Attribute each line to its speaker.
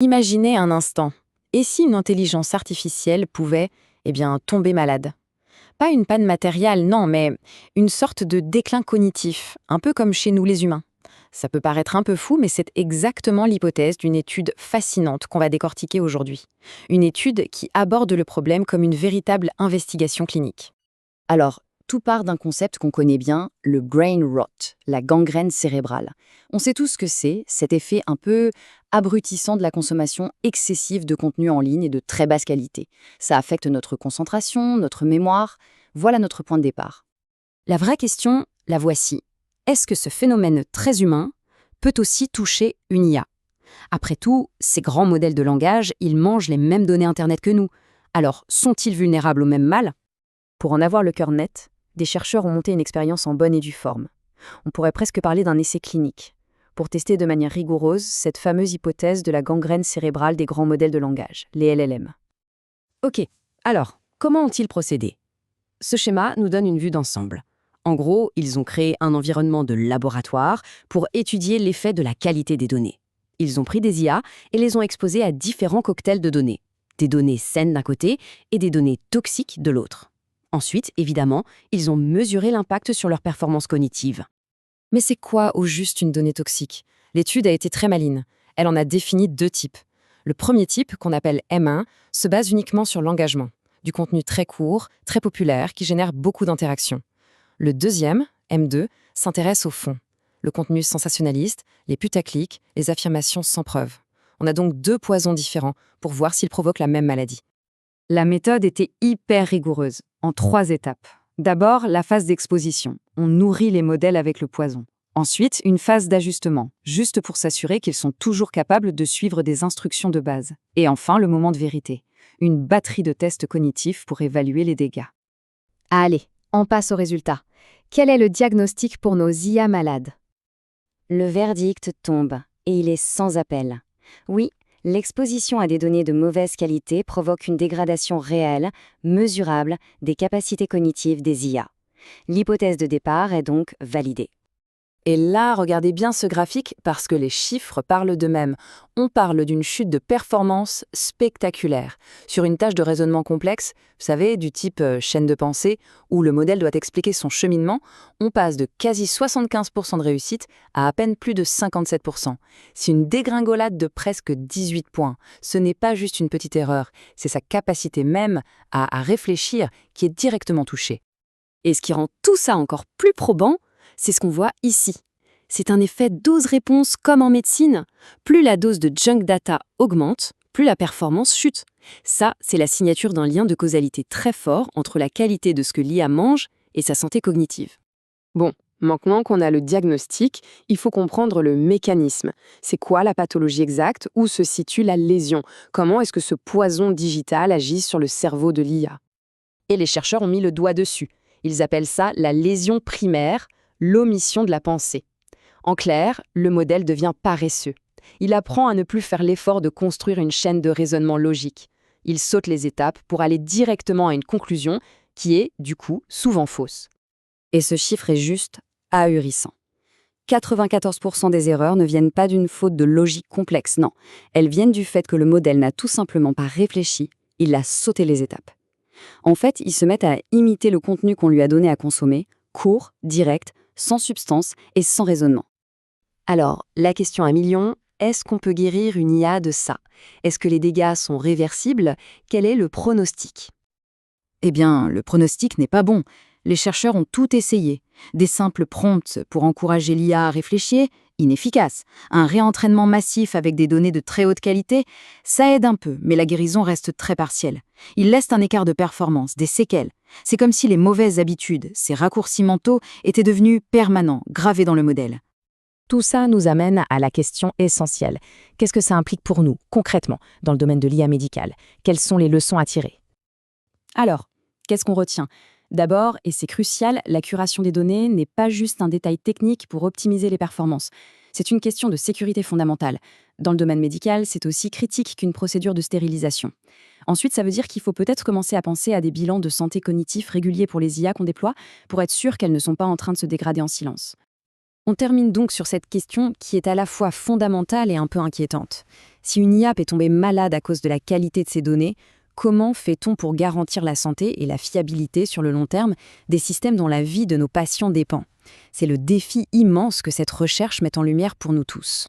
Speaker 1: Imaginez un instant. Et si une intelligence artificielle pouvait, tomber malade? Pas une panne matérielle, non, mais une sorte de déclin cognitif, un peu comme chez nous les humains. Ça peut paraître un peu fou, mais c'est exactement l'hypothèse d'une étude fascinante qu'on va décortiquer aujourd'hui. Une étude qui aborde le problème comme une véritable investigation clinique.
Speaker 2: Alors, tout part d'un concept qu'on connaît bien, le brain rot, la gangrène cérébrale. On sait tous ce que c'est, cet effet un peu abrutissant de la consommation excessive de contenu en ligne et de très basse qualité. Ça affecte notre concentration, notre mémoire. Voilà notre point de départ.
Speaker 3: La vraie question, la voici. Est-ce que ce phénomène très humain peut aussi toucher une IA? Après tout, ces grands modèles de langage, ils mangent les mêmes données Internet que nous. Alors, sont-ils vulnérables au même mal?
Speaker 4: Pour en avoir le cœur net, des chercheurs ont monté une expérience en bonne et due forme. On pourrait presque parler d'un essai clinique, pour tester de manière rigoureuse cette fameuse hypothèse de la gangrène cérébrale des grands modèles de langage, les LLM.
Speaker 3: Ok, alors, comment ont-ils procédé? Ce schéma nous donne une vue d'ensemble. En gros, ils ont créé un environnement de laboratoire pour étudier l'effet de la qualité des données. Ils ont pris des IA et les ont exposées à différents cocktails de données. Des données saines d'un côté et des données toxiques de l'autre. Ensuite, évidemment, ils ont mesuré l'impact sur leur performance cognitive.
Speaker 1: Mais c'est quoi au juste une donnée toxique? L'étude a été très maligne. Elle en a défini deux types. Le premier type, qu'on appelle M1, se base uniquement sur l'engagement. Du contenu très court, très populaire, qui génère beaucoup d'interactions. Le deuxième, M2, s'intéresse au fond. Le contenu sensationnaliste, les putaclics, les affirmations sans preuve. On a donc deux poisons différents pour voir s'ils provoquent la même maladie.
Speaker 2: La méthode était hyper rigoureuse, en 3 étapes. D'abord, la phase d'exposition. On nourrit les modèles avec le poison. Ensuite, une phase d'ajustement, juste pour s'assurer qu'ils sont toujours capables de suivre des instructions de base. Et enfin, le moment de vérité. Une batterie de tests cognitifs pour évaluer les dégâts.
Speaker 4: Allez, on passe au résultat. Quel est le diagnostic pour nos IA malades?
Speaker 5: Le verdict tombe, et il est sans appel. Oui, l'exposition à des données de mauvaise qualité provoque une dégradation réelle, mesurable, des capacités cognitives des IA. L'hypothèse de départ est donc validée.
Speaker 1: Et là, regardez bien ce graphique parce que les chiffres parlent d'eux-mêmes. On parle d'une chute de performance spectaculaire. Sur une tâche de raisonnement complexe, vous savez, du type chaîne de pensée, où le modèle doit expliquer son cheminement, on passe de quasi 75% de réussite à peine plus de 57%. C'est une dégringolade de presque 18 points. Ce n'est pas juste une petite erreur, c'est sa capacité même à réfléchir qui est directement touchée.
Speaker 3: Et ce qui rend tout ça encore plus probant, c'est ce qu'on voit ici. C'est un effet dose-réponse comme en médecine. Plus la dose de junk data augmente, plus la performance chute. Ça, c'est la signature d'un lien de causalité très fort entre la qualité de ce que l'IA mange et sa santé cognitive.
Speaker 4: Bon, maintenant qu'on a le diagnostic, il faut comprendre le mécanisme. C'est quoi la pathologie exacte? Où se situe la lésion? Comment est-ce que ce poison digital agit sur le cerveau de l'IA?
Speaker 1: Et les chercheurs ont mis le doigt dessus. Ils appellent ça la lésion primaire, l'omission de la pensée. En clair, le modèle devient paresseux. Il apprend à ne plus faire l'effort de construire une chaîne de raisonnement logique. Il saute les étapes pour aller directement à une conclusion qui est, du coup, souvent fausse.
Speaker 2: Et ce chiffre est juste ahurissant. 94% des erreurs ne viennent pas d'une faute de logique complexe, non. Elles viennent du fait que le modèle n'a tout simplement pas réfléchi, il a sauté les étapes. En fait, ils se mettent à imiter le contenu qu'on lui a donné à consommer, court, direct, sans substance et sans raisonnement.
Speaker 4: Alors, la question à millions, est-ce qu'on peut guérir une IA de ça? Est-ce que les dégâts sont réversibles? Quel est le pronostic?
Speaker 2: Eh bien, le pronostic n'est pas bon. Les chercheurs ont tout essayé. Des simples prompts pour encourager l'IA à réfléchir, inefficace. Un réentraînement massif avec des données de très haute qualité, ça aide un peu, mais la guérison reste très partielle. Il laisse un écart de performance, des séquelles. C'est comme si les mauvaises habitudes, ces raccourcis mentaux, étaient devenus permanents, gravés dans le modèle.
Speaker 6: Tout ça nous amène à la question essentielle. Qu'est-ce que ça implique pour nous, concrètement, dans le domaine de l'IA médicale? Quelles sont les leçons à tirer?
Speaker 3: Alors, qu'est-ce qu'on retient? D'abord, et c'est crucial, la curation des données n'est pas juste un détail technique pour optimiser les performances. C'est une question de sécurité fondamentale. Dans le domaine médical, c'est aussi critique qu'une procédure de stérilisation. Ensuite, ça veut dire qu'il faut peut-être commencer à penser à des bilans de santé cognitifs réguliers pour les IA qu'on déploie, pour être sûr qu'elles ne sont pas en train de se dégrader en silence.
Speaker 4: On termine donc sur cette question qui est à la fois fondamentale et un peu inquiétante. Si une IA est tombée malade à cause de la qualité de ses données, comment fait-on pour garantir la santé et la fiabilité sur le long terme des systèmes dont la vie de nos patients dépend ? C'est le défi immense que cette recherche met en lumière pour nous tous.